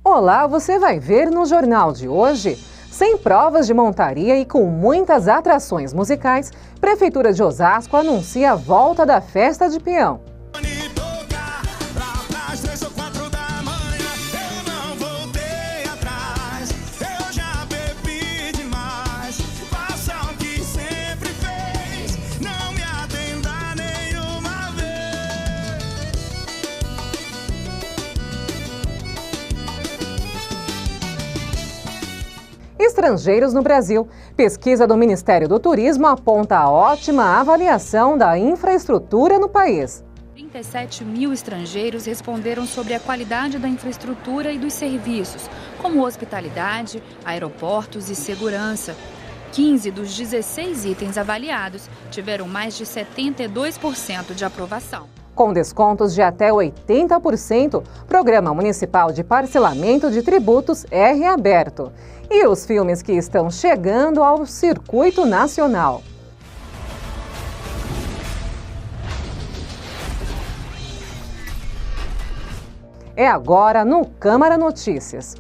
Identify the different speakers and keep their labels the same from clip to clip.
Speaker 1: Olá, você vai ver no jornal de hoje. Sem provas de montaria e com muitas atrações musicais, Prefeitura de Osasco anuncia a volta da festa de peão. Estrangeiros no Brasil. Pesquisa do Ministério do Turismo aponta a ótima avaliação da infraestrutura no país.
Speaker 2: 37 mil estrangeiros responderam sobre a qualidade da infraestrutura e dos serviços, como hospitalidade, aeroportos e segurança. 15 dos 16 itens avaliados tiveram mais de 72% de aprovação.
Speaker 1: Com descontos de até 80%, Programa Municipal de Parcelamento de Tributos é reaberto. E os filmes que estão chegando ao circuito nacional. É agora no Câmara Notícias.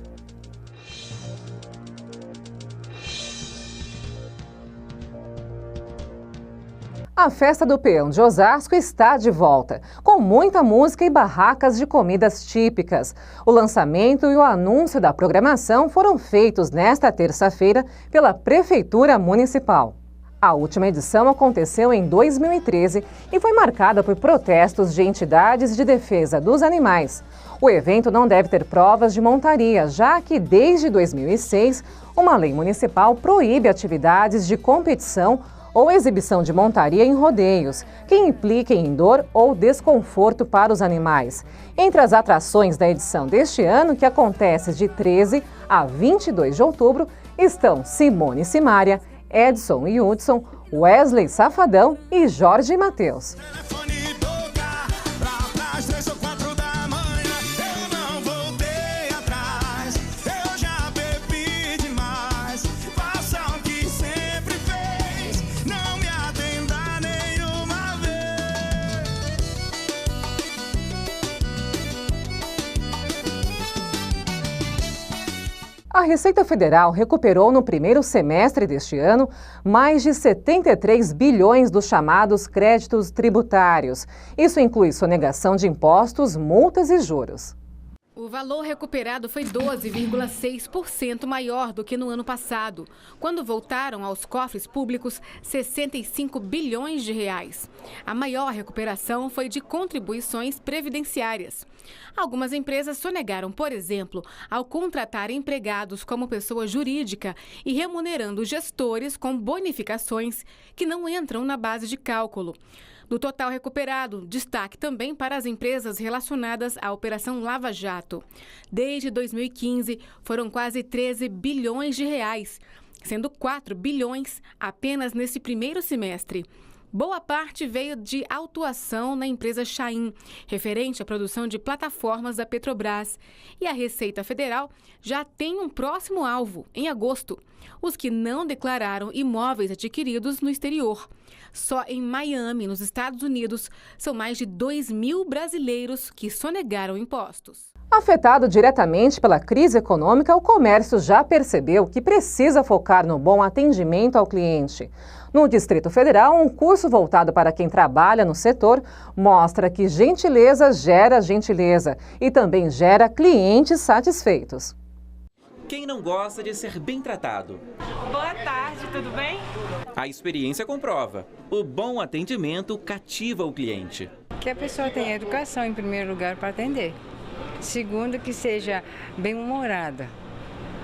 Speaker 1: A Festa do Peão de Osasco está de volta, com muita música e barracas de comidas típicas. O lançamento e o anúncio da programação foram feitos nesta terça-feira pela Prefeitura Municipal. A última edição aconteceu em 2013 e foi marcada por protestos de entidades de defesa dos animais. O evento não deve ter provas de montaria, já que desde 2006, uma lei municipal proíbe atividades de competição ou exibição de montaria em rodeios, que impliquem em dor ou desconforto para os animais. Entre as atrações da edição deste ano, que acontece de 13 a 22 de outubro, estão Simone e Simária, Edson e Hudson, Wesley Safadão e Jorge Mateus. A Receita Federal recuperou no primeiro semestre deste ano mais de 73 bilhões dos chamados créditos tributários. Isso inclui sonegação de impostos, multas e juros.
Speaker 3: O valor recuperado foi 12,6% maior do que no ano passado, quando voltaram aos cofres públicos 65 bilhões de reais. A maior recuperação foi de contribuições previdenciárias. Algumas empresas sonegaram, por exemplo, ao contratar empregados como pessoa jurídica e remunerando gestores com bonificações que não entram na base de cálculo. Do total recuperado, destaque também para as empresas relacionadas à Operação Lava Jato. Desde 2015, foram quase 13 bilhões de reais, sendo 4 bilhões apenas nesse primeiro semestre. Boa parte veio de autuação na empresa Chain, referente à produção de plataformas da Petrobras. E a Receita Federal já tem um próximo alvo, em agosto: os que não declararam imóveis adquiridos no exterior. Só em Miami, nos Estados Unidos, são mais de 2 mil brasileiros que sonegaram impostos.
Speaker 1: Afetado diretamente pela crise econômica, o comércio já percebeu que precisa focar no bom atendimento ao cliente. No Distrito Federal, um curso voltado para quem trabalha no setor mostra que gentileza gera gentileza e também gera clientes satisfeitos.
Speaker 4: Quem não gosta de ser bem tratado?
Speaker 5: Boa tarde, tudo bem?
Speaker 4: A experiência comprova. O bom atendimento cativa o cliente.
Speaker 6: Que a pessoa tenha educação em primeiro lugar para atender. Segundo, que seja bem-humorada,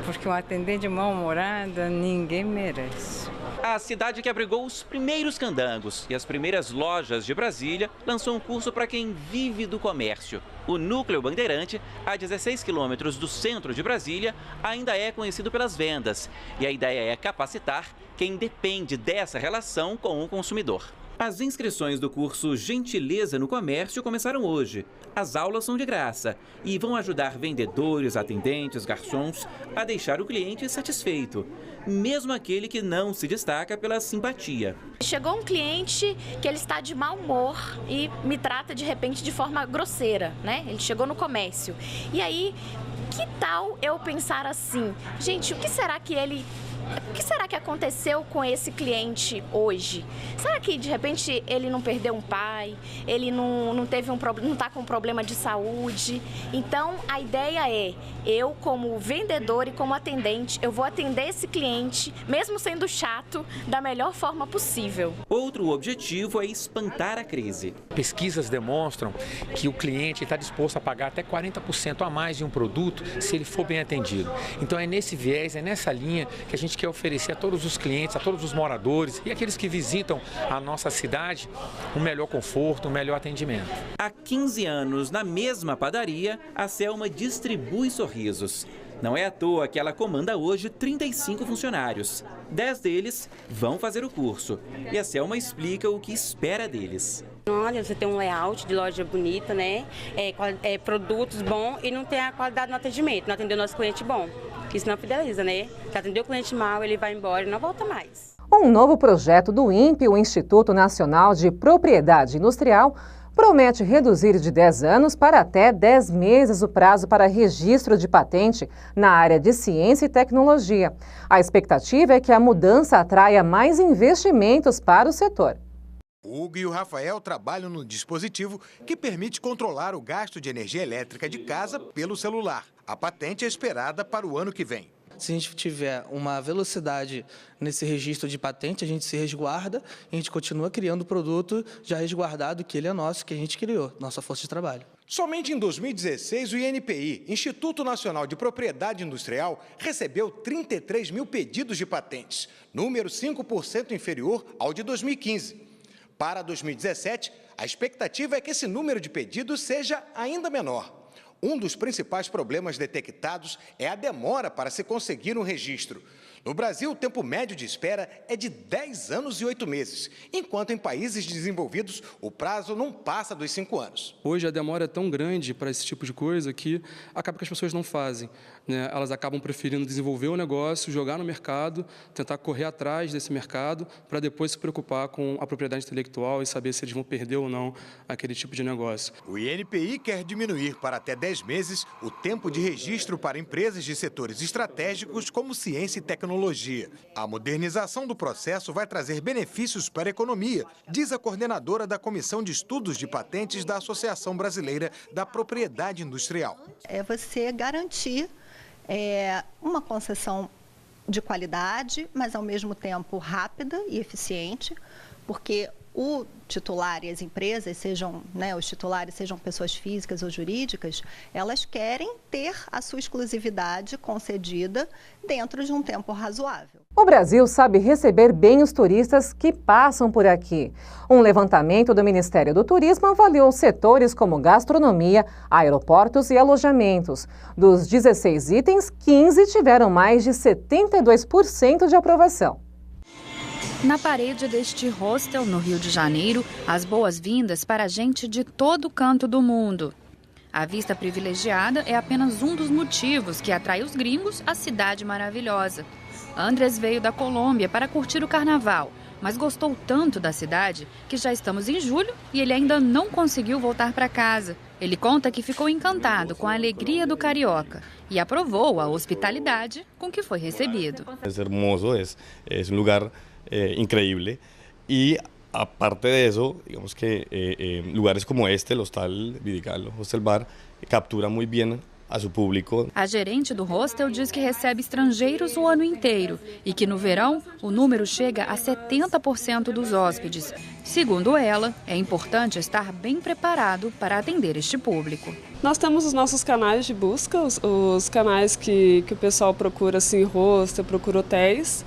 Speaker 6: porque um atendente mal-humorado ninguém merece.
Speaker 4: A cidade que abrigou os primeiros candangos e as primeiras lojas de Brasília lançou um curso para quem vive do comércio. O Núcleo Bandeirante, a 16 quilômetros do centro de Brasília, ainda é conhecido pelas vendas. E a ideia é capacitar quem depende dessa relação com o consumidor. As inscrições do curso Gentileza no Comércio começaram hoje. As aulas são de graça e vão ajudar vendedores, atendentes, garçons a deixar o cliente satisfeito, mesmo aquele que não se destaca pela simpatia.
Speaker 7: Chegou um cliente que ele está de mau humor e me trata de repente de forma grosseira, né? Ele chegou no comércio e aí que tal eu pensar assim, gente, o que será que aconteceu com esse cliente hoje? Será que de repente ele não perdeu um pai? Ele não teve não está com um problema de saúde? Então a ideia é, eu como vendedor e como atendente, eu vou atender esse cliente, mesmo sendo chato, da melhor forma possível.
Speaker 4: Outro objetivo é espantar a crise.
Speaker 8: Pesquisas demonstram que o cliente está disposto a pagar até 40% a mais de um produto se ele for bem atendido. Então é nesse viés, é nessa linha que a gente quer oferecer a todos os clientes, a todos os moradores e aqueles que visitam a nossa cidade um melhor conforto, um melhor atendimento.
Speaker 4: Há 15 anos, na mesma padaria, a Selma distribui sorrisos. Não é à toa que ela comanda hoje 35 funcionários. 10 deles vão fazer o curso. E a Selma explica o que espera deles.
Speaker 9: Olha, você tem um layout de loja bonita, né? Produtos bons e não tem a qualidade no atendimento, não atender o nosso cliente bom. Isso não fideliza, né? Se atender o cliente mal, ele vai embora e não volta mais.
Speaker 1: Um novo projeto do INPE, o Instituto Nacional de Propriedade Industrial, promete reduzir de 10 anos para até 10 meses o prazo para registro de patente na área de ciência e tecnologia. A expectativa é que a mudança atraia mais investimentos para o setor.
Speaker 10: O Hugo e o Rafael trabalham no dispositivo que permite controlar o gasto de energia elétrica de casa pelo celular. A patente é esperada para o ano que vem.
Speaker 11: Se a gente tiver uma velocidade nesse registro de patente, a gente se resguarda e a gente continua criando o produto já resguardado, que ele é nosso, que a gente criou, nossa força de trabalho.
Speaker 10: Somente em 2016, o INPI, Instituto Nacional de Propriedade Industrial, recebeu 33 mil pedidos de patentes, número 5% inferior ao de 2015. Para 2017, a expectativa é que esse número de pedidos seja ainda menor. Um dos principais problemas detectados é a demora para se conseguir um registro. No Brasil, o tempo médio de espera é de 10 anos e 8 meses, enquanto em países desenvolvidos o prazo não passa dos 5 anos.
Speaker 12: Hoje a demora é tão grande para esse tipo de coisa que acaba que as pessoas não fazem, né? Elas acabam preferindo desenvolver o negócio, jogar no mercado, tentar correr atrás desse mercado para depois se preocupar com a propriedade intelectual e saber se eles vão perder ou não aquele tipo de negócio.
Speaker 10: O INPI quer diminuir para até 10 meses o tempo de registro para empresas de setores estratégicos como ciência e tecnologia. A modernização do processo vai trazer benefícios para a economia, diz a coordenadora da Comissão de Estudos de Patentes da Associação Brasileira da Propriedade Industrial.
Speaker 13: É você garantir uma concessão de qualidade, mas ao mesmo tempo rápida e eficiente, porque o titular e as empresas, os titulares sejam pessoas físicas ou jurídicas, elas querem ter a sua exclusividade concedida dentro de um tempo razoável.
Speaker 1: O Brasil sabe receber bem os turistas que passam por aqui. Um levantamento do Ministério do Turismo avaliou setores como gastronomia, aeroportos e alojamentos. Dos 16 itens, 15 tiveram mais de 72% de aprovação.
Speaker 2: Na parede deste hostel, no Rio de Janeiro, as boas-vindas para gente de todo canto do mundo. A vista privilegiada é apenas um dos motivos que atrai os gringos à cidade maravilhosa. Andrés veio da Colômbia para curtir o carnaval, mas gostou tanto da cidade que já estamos em julho e ele ainda não conseguiu voltar para casa. Ele conta que ficou encantado com a alegria do carioca e aprovou a hospitalidade com que foi recebido.
Speaker 14: É hermoso, é um lugar increíble y aparte de eso, digamos que lugares como este, el Hostal Vidigal, Hostel Bar, captura muy bien a seu público.
Speaker 2: A gerente do hostel diz que recebe estrangeiros o ano inteiro e que no verão o número chega a 70% dos hóspedes. Segundo ela, é importante estar bem preparado para atender este público.
Speaker 5: Nós temos os nossos canais de busca, os canais que o pessoal procura, assim, hostel, procura hotéis.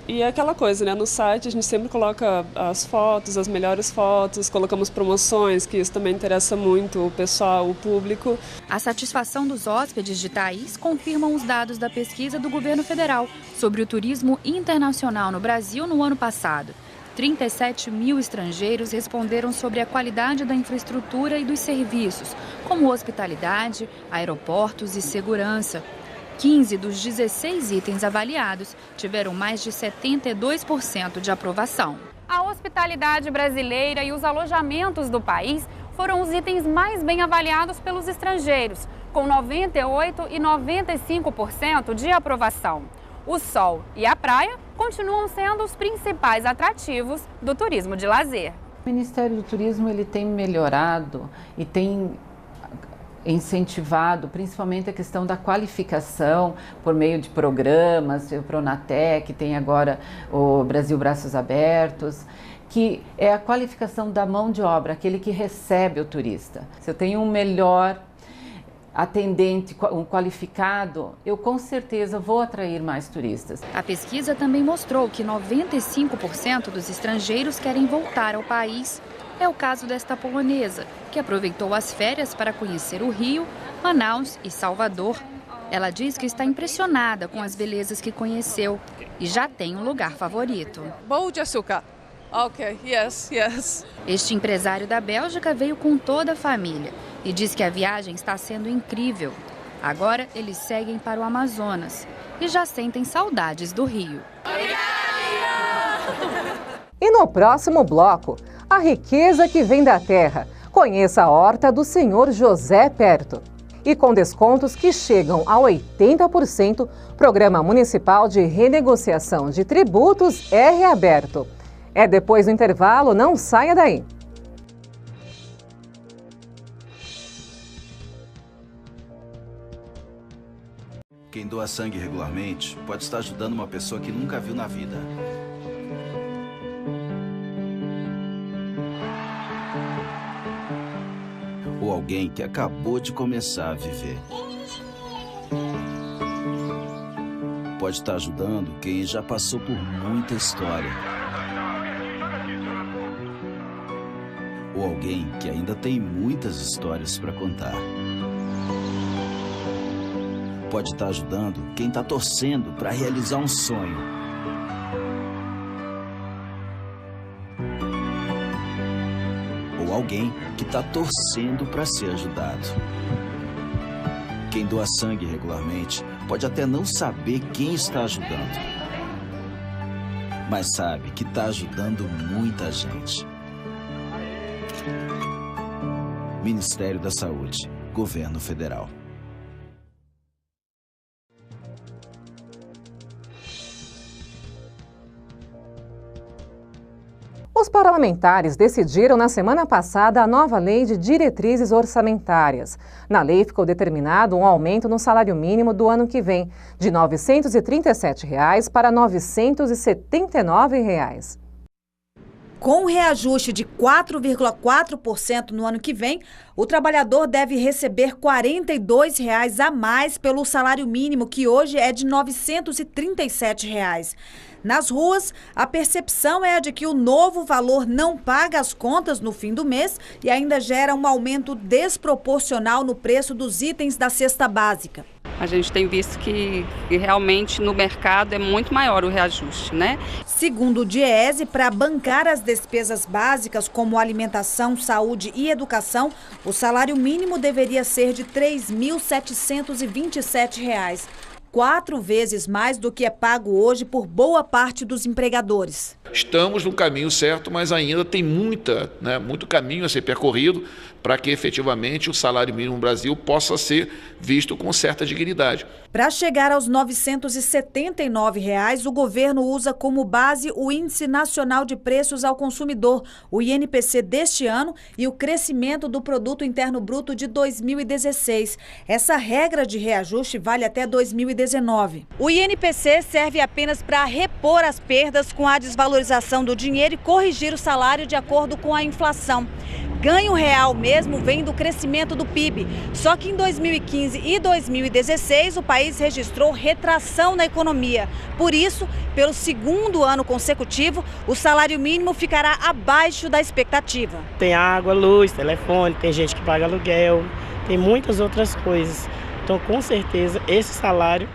Speaker 5: E é aquela coisa, né? No site a gente sempre coloca as fotos, as melhores fotos, colocamos promoções, que isso também interessa muito o pessoal, o público.
Speaker 2: A satisfação dos hóspedes de Thaís confirmam os dados da pesquisa do governo federal sobre o turismo internacional no Brasil no ano passado. 37 mil estrangeiros responderam sobre a qualidade da infraestrutura e dos serviços, como hospitalidade, aeroportos e segurança. 15 dos 16 itens avaliados tiveram mais de 72% de aprovação.
Speaker 15: A hospitalidade brasileira e os alojamentos do país foram os itens mais bem avaliados pelos estrangeiros. com 98% e 95% de aprovação. O sol e a praia continuam sendo os principais atrativos do turismo de lazer.
Speaker 16: O Ministério do Turismo ele tem melhorado e tem incentivado principalmente a questão da qualificação por meio de programas, o Pronatec, tem agora o Brasil Braços Abertos, que é a qualificação da mão de obra, aquele que recebe o turista. Se eu tenho um melhor atendente, um qualificado, eu com certeza vou atrair mais turistas.
Speaker 2: A pesquisa também mostrou que 95% dos estrangeiros querem voltar ao país. É o caso desta polonesa, que aproveitou as férias para conhecer o Rio, Manaus e Salvador. Ela diz que está impressionada com as belezas que conheceu e já tem um lugar favorito.
Speaker 17: Pão de açúcar. Ok, yes.
Speaker 2: Este empresário da Bélgica veio com toda a família e diz que a viagem está sendo incrível. Agora eles seguem para o Amazonas e já sentem saudades do Rio.
Speaker 1: E no próximo bloco, a riqueza que vem da terra. Conheça a horta do senhor José Perto. E com descontos que chegam a 80%, Programa Municipal de Renegociação de Tributos é reaberto. É depois do intervalo, não saia daí.
Speaker 18: Quem doa sangue regularmente pode estar ajudando uma pessoa que nunca viu na vida. Ou alguém que acabou de começar a viver. Pode estar ajudando quem já passou por muita história. Ou alguém que ainda tem muitas histórias para contar. Pode estar ajudando quem está torcendo para realizar um sonho. Ou alguém que está torcendo para ser ajudado. Quem doa sangue regularmente pode até não saber quem está ajudando, mas sabe que está ajudando muita gente. Ministério da Saúde, Governo Federal.
Speaker 1: Os parlamentares decidiram na semana passada a nova lei de diretrizes orçamentárias. Na lei ficou determinado um aumento no salário mínimo do ano que vem, de R$ 937 para R$ 979.
Speaker 19: Com um reajuste de 4,4% no ano que vem, o trabalhador deve receber R$ 42 a mais pelo salário mínimo, que hoje é de R$ 937. Nas ruas, a percepção é a de que o novo valor não paga as contas no fim do mês e ainda gera um aumento desproporcional no preço dos itens da cesta básica.
Speaker 20: A gente tem visto que realmente no mercado é muito maior o reajuste, né?
Speaker 19: Segundo o Diese, para bancar as despesas básicas como alimentação, saúde e educação, o salário mínimo deveria ser de R$ 3.727. 4 vezes mais do que é pago hoje por boa parte dos empregadores.
Speaker 21: Estamos no caminho certo, mas ainda tem muito caminho a ser percorrido para que efetivamente o salário mínimo no Brasil possa ser visto com certa dignidade.
Speaker 19: Para chegar aos R$ 979, o governo usa como base o Índice Nacional de Preços ao Consumidor, o INPC deste ano, e o crescimento do Produto Interno Bruto de 2016. Essa regra de reajuste vale até 2019. O INPC serve apenas para repor as perdas com a desvalorização do dinheiro e corrigir o salário de acordo com a inflação. Ganho real mesmo vem do crescimento do PIB. Só que em 2015 e 2016 o país registrou retração na economia. Por isso, pelo segundo ano consecutivo, o salário mínimo ficará abaixo da expectativa.
Speaker 22: Tem água, luz, telefone, tem gente que paga aluguel, tem muitas outras coisas. Então, com certeza, esse salário...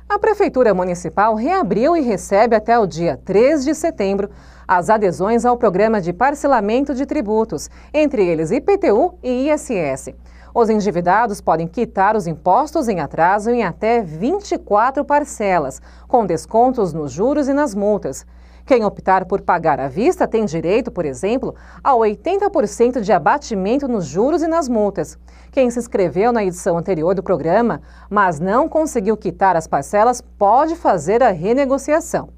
Speaker 1: A Prefeitura Municipal reabriu e recebe até o dia 3 de setembro as adesões ao programa de parcelamento de tributos, entre eles IPTU e ISS. Os endividados podem quitar os impostos em atraso em até 24 parcelas, com descontos nos juros e nas multas. Quem optar por pagar à vista tem direito, por exemplo, a 80% de abatimento nos juros e nas multas. Quem se inscreveu na edição anterior do programa, mas não conseguiu quitar as parcelas, pode fazer a renegociação.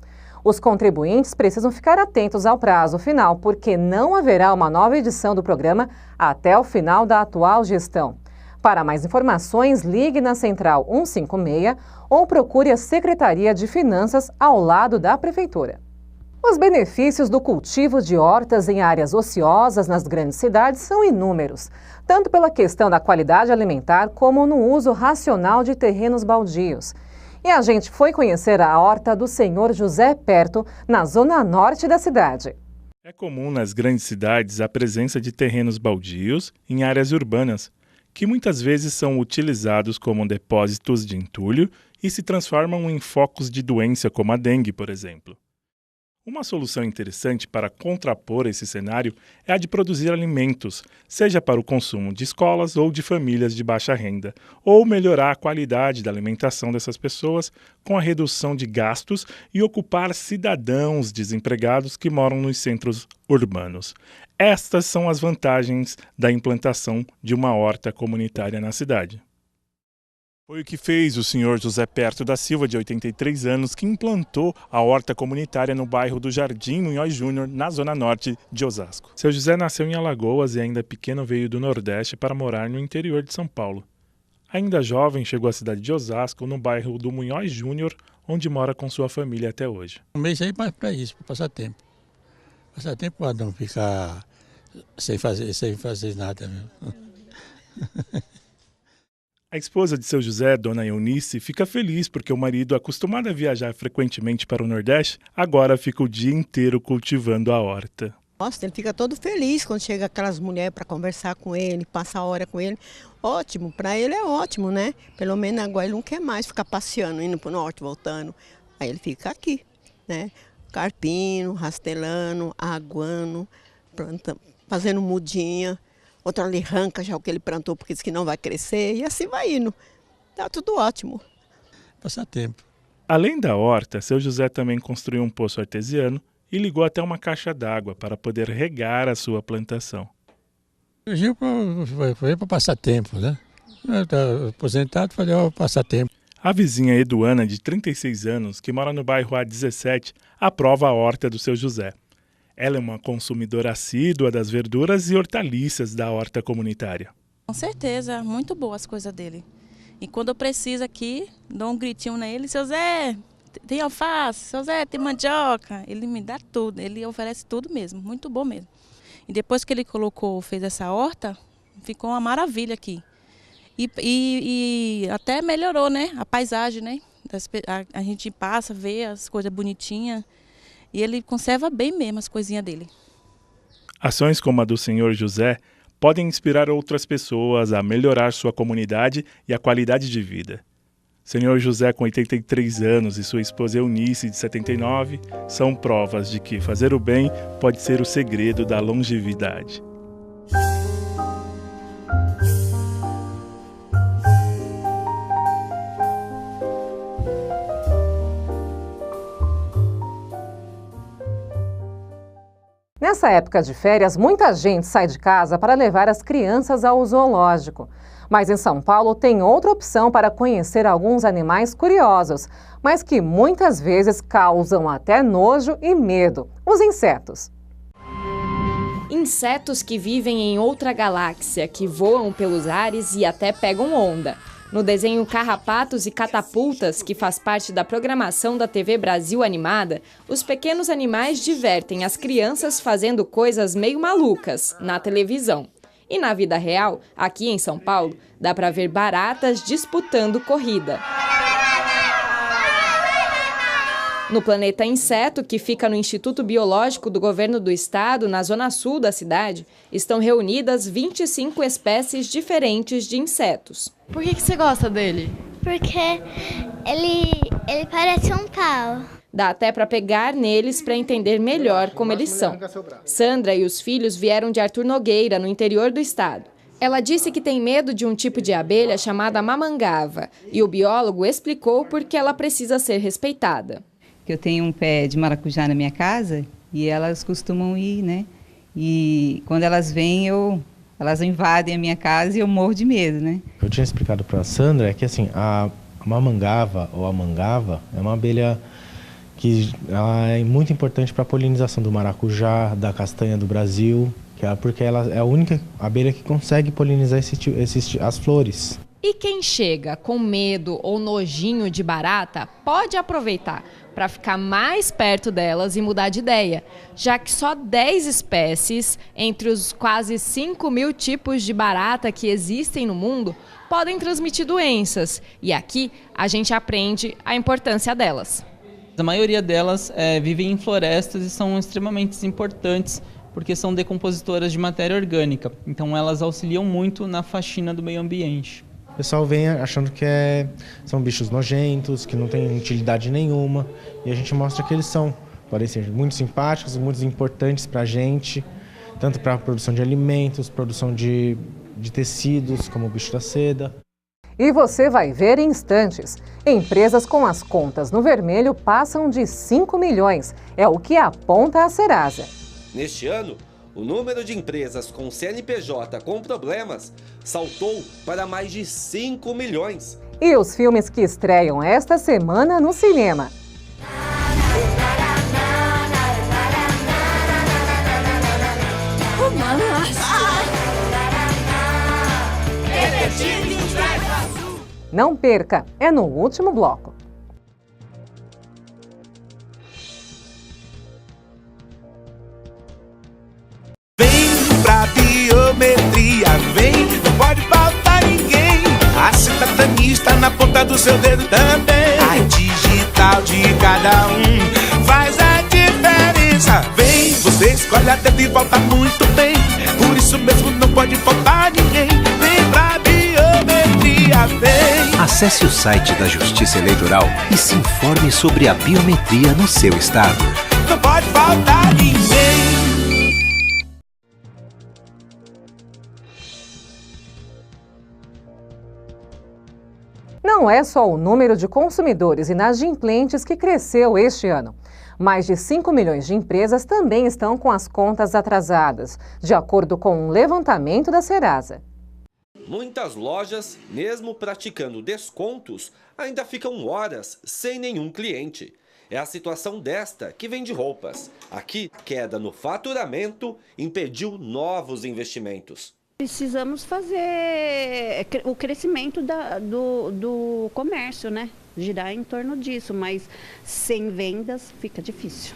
Speaker 1: Os contribuintes precisam ficar atentos ao prazo final, porque não haverá uma nova edição do programa até o final da atual gestão. Para mais informações, ligue na Central 156 ou procure a Secretaria de Finanças ao lado da Prefeitura. Os benefícios do cultivo de hortas em áreas ociosas nas grandes cidades são inúmeros, tanto pela questão da qualidade alimentar como no uso racional de terrenos baldios. E a gente foi conhecer a horta do Senhor José Perto, na zona norte da cidade.
Speaker 3: É comum nas grandes cidades a presença de terrenos baldios em áreas urbanas, que muitas vezes são utilizados como depósitos de entulho e se transformam em focos de doença como a dengue, por exemplo. Uma solução interessante para contrapor esse cenário é a de produzir alimentos, seja para o consumo de escolas ou de famílias de baixa renda, ou melhorar a qualidade da alimentação dessas pessoas com a redução de gastos e ocupar cidadãos desempregados que moram nos centros urbanos. Estas são as vantagens da implantação de uma horta comunitária na cidade. Foi o que fez o senhor José Perto da Silva, de 83 anos, que implantou a horta comunitária no bairro do Jardim Munhoz Júnior, na zona norte de Osasco. Seu José nasceu em Alagoas e ainda pequeno veio do Nordeste para morar no interior de São Paulo. Ainda jovem, chegou à cidade de Osasco, no bairro do Munhoz Júnior, onde mora com sua família até hoje.
Speaker 6: Um mês aí mais para isso, para passar tempo. Passar tempo para não ficar sem fazer nada mesmo.
Speaker 3: A esposa de seu José, dona Eunice, fica feliz porque o marido, acostumado a viajar frequentemente para o Nordeste, agora fica o dia inteiro cultivando a horta.
Speaker 23: Nossa, ele fica todo feliz quando chega aquelas mulheres para conversar com ele, passar a hora com ele. Ótimo, para ele é ótimo, né? Pelo menos agora ele não quer mais ficar passeando, indo para o norte, voltando. Aí ele fica aqui, né? Carpindo, rastelando, aguando, plantando, fazendo mudinha. Outro ali arranca já o que ele plantou porque diz que não vai crescer e assim vai indo. Tá tudo ótimo.
Speaker 6: Passar tempo.
Speaker 3: Além da horta, seu José também construiu um poço artesiano e ligou até uma caixa d'água para poder regar a sua plantação.
Speaker 6: Surgiu para passar tempo, né? Eu estava aposentado, falei, passar tempo.
Speaker 3: A vizinha Eduana, de 36 anos, que mora no bairro A17, aprova a horta do seu José. Ela é uma consumidora assídua das verduras e hortaliças da horta comunitária.
Speaker 24: Com certeza, muito boas as coisas dele. E quando eu preciso aqui, dou um gritinho nele, seu Zé, tem alface, seu Zé, tem mandioca. Ele me dá tudo, ele oferece tudo mesmo, muito bom mesmo. E depois que ele fez essa horta, ficou uma maravilha aqui. E até melhorou, né, a paisagem, né? A gente passa, vê as coisas bonitinhas. E ele conserva bem mesmo as coisinhas dele.
Speaker 3: Ações como a do senhor José podem inspirar outras pessoas a melhorar sua comunidade e a qualidade de vida. Senhor José, com 83 anos, e sua esposa Eunice, de 79, são provas de que fazer o bem pode ser o segredo da longevidade.
Speaker 1: Nessa época de férias, muita gente sai de casa para levar as crianças ao zoológico. Mas em São Paulo tem outra opção para conhecer alguns animais curiosos, mas que muitas vezes causam até nojo e medo: os insetos.
Speaker 25: Insetos que vivem em outra galáxia, que voam pelos ares e até pegam onda. No desenho Carrapatos e Catapultas, que faz parte da programação da TV Brasil Animada, os pequenos animais divertem as crianças fazendo coisas meio malucas na televisão. E na vida real, aqui em São Paulo, dá para ver baratas disputando corrida. No Planeta Inseto, que fica no Instituto Biológico do Governo do Estado, na zona sul da cidade, estão reunidas 25 espécies diferentes de insetos.
Speaker 26: Por que você gosta dele?
Speaker 27: Porque ele parece um pau.
Speaker 25: Dá até para pegar neles para entender melhor como eles são. Sandra e os filhos vieram de Arthur Nogueira, no interior do estado. Ela disse que tem medo de um tipo de abelha chamada mamangava, e o biólogo explicou por que ela precisa ser respeitada.
Speaker 4: que eu tenho um pé de maracujá na minha casa e elas costumam ir, né? E quando elas vêm, elas invadem a minha casa e eu morro de medo, né?
Speaker 7: Eu tinha explicado para a Sandra que assim, a mamangava ou a mangava é uma abelha que ela é muito importante para a polinização do maracujá, da castanha do Brasil, porque ela é a única abelha que consegue polinizar as flores.
Speaker 25: E quem chega com medo ou nojinho de barata pode aproveitar para ficar mais perto delas e mudar de ideia, já que só 10 espécies, entre os quase 5.000 tipos de barata que existem no mundo, podem transmitir doenças. E aqui a gente aprende a importância delas.
Speaker 8: A maioria delas vivem em florestas e são extremamente importantes porque são decompositoras de matéria orgânica. Então elas auxiliam muito na faxina do meio ambiente.
Speaker 7: O pessoal vem achando que são bichos nojentos, que não têm utilidade nenhuma. E a gente mostra que eles podem ser muito simpáticos, muito importantes para a gente, tanto para a produção de alimentos, produção de tecidos, como o bicho da seda.
Speaker 1: E você vai ver em instantes. Empresas com as contas no vermelho passam de 5 milhões. É o que aponta a Serasa.
Speaker 9: Neste ano, o número de empresas com CNPJ com problemas saltou para mais de 5 milhões.
Speaker 1: E os filmes que estreiam esta semana no cinema. Não perca, é no último bloco.
Speaker 11: Vem pra biometria, vem, não pode faltar ninguém. A cidadania está na ponta do seu dedo também. A digital de cada um faz a diferença. Vem, você escolhe a dedo e volta muito bem. Por isso mesmo não pode faltar ninguém. Vem pra biometria, vem.
Speaker 12: Acesse o site da Justiça Eleitoral e se informe sobre a biometria no seu estado.
Speaker 11: Não pode faltar ninguém.
Speaker 1: Não é só o número de consumidores inadimplentes que cresceu este ano. Mais de 5 milhões de empresas também estão com as contas atrasadas, de acordo com um levantamento da Serasa.
Speaker 9: Muitas lojas, mesmo praticando descontos, ainda ficam horas sem nenhum cliente. É a situação desta que vende roupas. Aqui, queda no faturamento impediu novos investimentos.
Speaker 26: Precisamos fazer o crescimento do comércio, né? Girar em torno disso, mas sem vendas fica difícil.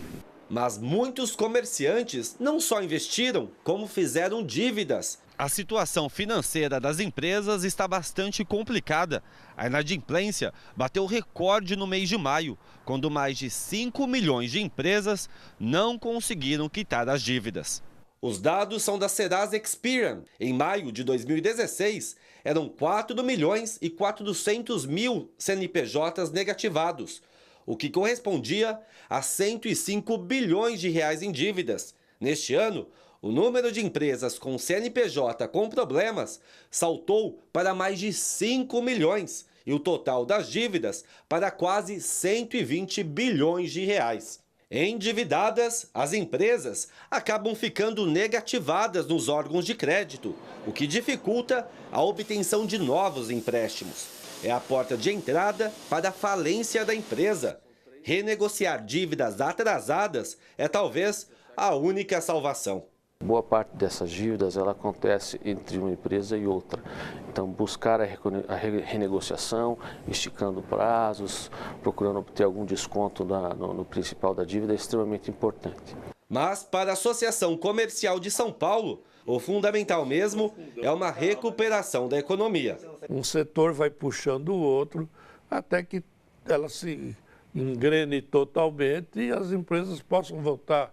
Speaker 9: Mas muitos comerciantes não só investiram, como fizeram dívidas. A situação financeira das empresas está bastante complicada. A inadimplência bateu recorde no mês de maio, quando mais de 5 milhões de empresas não conseguiram quitar as dívidas. Os dados são da Serasa Experian. Em maio de 2016, eram 4 milhões e 400 mil CNPJs negativados, o que correspondia a 105 bilhões de reais em dívidas. Neste ano, o número de empresas com CNPJ com problemas saltou para mais de 5 milhões e o total das dívidas para quase 120 bilhões de reais. Endividadas, as empresas acabam ficando negativadas nos órgãos de crédito, o que dificulta a obtenção de novos empréstimos. É a porta de entrada para a falência da empresa. Renegociar dívidas atrasadas é talvez a única salvação.
Speaker 28: Boa parte dessas dívidas ela acontece entre uma empresa e outra. Então, buscar a renegociação, esticando prazos, procurando obter algum desconto no principal da dívida é extremamente importante.
Speaker 9: Mas, para a Associação Comercial de São Paulo, o fundamental mesmo é uma recuperação da economia.
Speaker 29: Um setor vai puxando o outro até que ela se engrene totalmente e as empresas possam voltar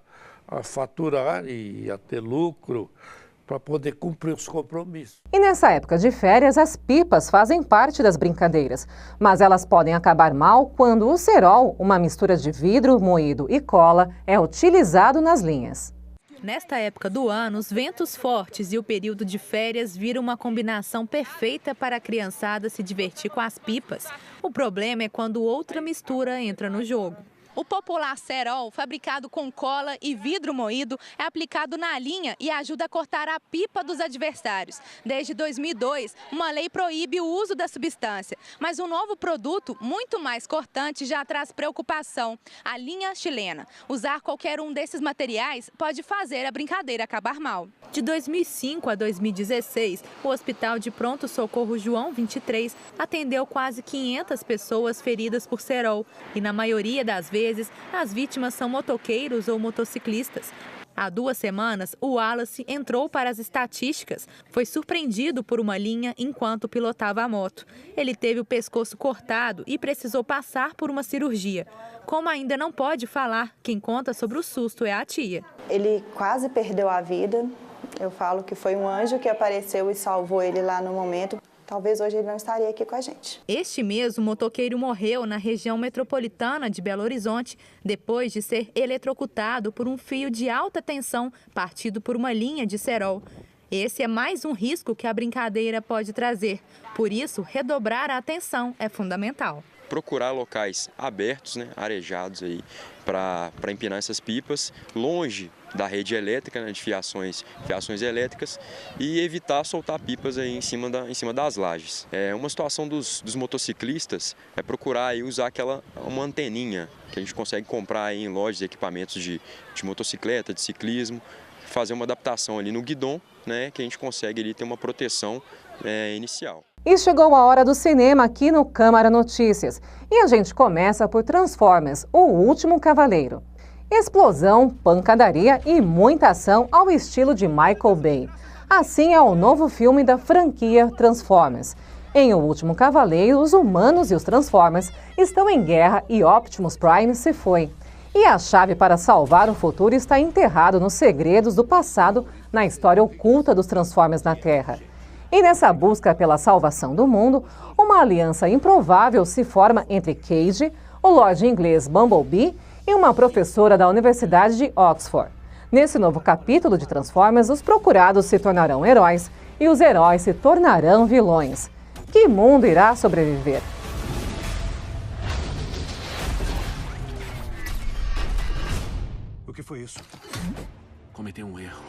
Speaker 29: a faturar e a ter lucro para poder cumprir os compromissos.
Speaker 1: E nessa época de férias, as pipas fazem parte das brincadeiras, mas elas podem acabar mal quando o cerol, uma mistura de vidro moído e cola, é utilizado nas linhas.
Speaker 30: Nesta época do ano, os ventos fortes e o período de férias viram uma combinação perfeita para a criançada se divertir com as pipas. O problema é quando outra mistura entra no jogo. O popular cerol, fabricado com cola e vidro moído, é aplicado na linha e ajuda a cortar a pipa dos adversários. Desde 2002, uma lei proíbe o uso da substância, mas um novo produto, muito mais cortante, já traz preocupação: a linha chilena. Usar qualquer um desses materiais pode fazer a brincadeira acabar mal. De 2005 a 2016, o Hospital de Pronto-Socorro João 23 atendeu quase 500 pessoas feridas por cerol e, na maioria das vezes, as vítimas são motoqueiros ou motociclistas. Há 2 semanas, o Wallace entrou para as estatísticas. Foi surpreendido por uma linha enquanto pilotava a moto. Ele teve o pescoço cortado e precisou passar por uma cirurgia. Como ainda não pode falar, quem conta sobre o susto é a tia.
Speaker 2: Ele quase perdeu a vida. Eu falo que foi um anjo que apareceu e salvou ele lá no momento. Talvez hoje ele não estaria aqui com a gente.
Speaker 30: Este mês, o motoqueiro morreu na região metropolitana de Belo Horizonte, depois de ser eletrocutado por um fio de alta tensão partido por uma linha de cerol. Esse é mais um risco que a brincadeira pode trazer. Por isso, redobrar a atenção é fundamental.
Speaker 5: Procurar locais abertos, arejados aí, para empinar essas pipas, longe da rede elétrica, de fiações elétricas, e evitar soltar pipas aí em cima das lajes. Uma situação dos motociclistas é procurar aí usar uma anteninha que a gente consegue comprar aí em lojas de equipamentos de motocicleta, de ciclismo, fazer uma adaptação ali no guidão, que a gente consegue ali ter uma proteção inicial.
Speaker 1: E chegou a hora do cinema aqui no Câmara Notícias. E a gente começa por Transformers, O Último Cavaleiro. Explosão, pancadaria e muita ação ao estilo de Michael Bay. Assim é o novo filme da franquia Transformers. Em O Último Cavaleiro, os humanos e os Transformers estão em guerra e Optimus Prime se foi. E a chave para salvar o futuro está enterrado nos segredos do passado, na história oculta dos Transformers na Terra. E nessa busca pela salvação do mundo, uma aliança improvável se forma entre Cage, o Lorde inglês Bumblebee e uma professora da Universidade de Oxford. Nesse novo capítulo de Transformers, os procurados se tornarão heróis e os heróis se tornarão vilões. Que mundo irá sobreviver?
Speaker 10: O que foi isso? Cometeu um erro.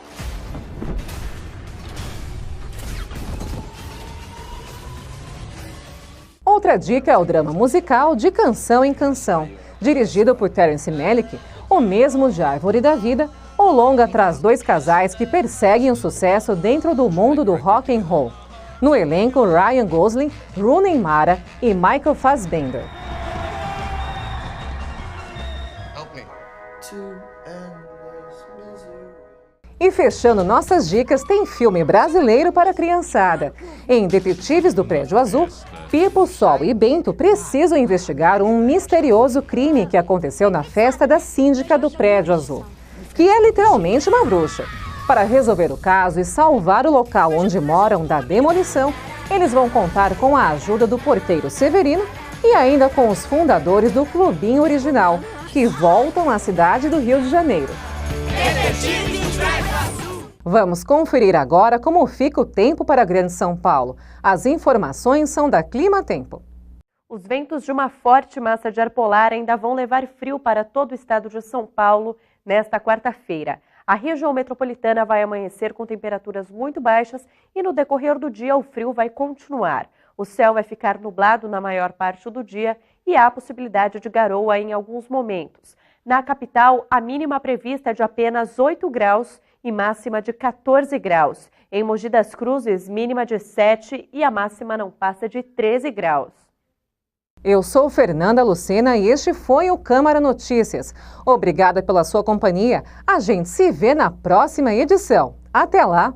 Speaker 1: Outra dica é o drama musical De Canção em Canção. Dirigido por Terence Malick, o mesmo de Árvore da Vida, o longa traz 2 casais que perseguem o sucesso dentro do mundo do rock and roll. No elenco, Ryan Gosling, Rooney Mara e Michael Fassbender. E fechando nossas dicas, tem filme brasileiro para a criançada. Em Detetives do Prédio Azul, Pipo, Sol e Bento precisam investigar um misterioso crime que aconteceu na festa da síndica do Prédio Azul, que é literalmente uma bruxa. Para resolver o caso e salvar o local onde moram da demolição, eles vão contar com a ajuda do porteiro Severino e ainda com os fundadores do Clubinho Original, que voltam à cidade do Rio de Janeiro. Vamos conferir agora como fica o tempo para a Grande São Paulo. As informações são da Clima Tempo.
Speaker 13: Os ventos de uma forte massa de ar polar ainda vão levar frio para todo o estado de São Paulo nesta quarta-feira. A região metropolitana vai amanhecer com temperaturas muito baixas e no decorrer do dia o frio vai continuar. O céu vai ficar nublado na maior parte do dia e há possibilidade de garoa em alguns momentos. Na capital, a mínima prevista é de apenas 8 graus e máxima de 14 graus. Em Mogi das Cruzes, mínima de 7 e a máxima não passa de 13 graus.
Speaker 1: Eu sou Fernanda Lucena e este foi o Câmara Notícias. Obrigada pela sua companhia. A gente se vê na próxima edição. Até lá!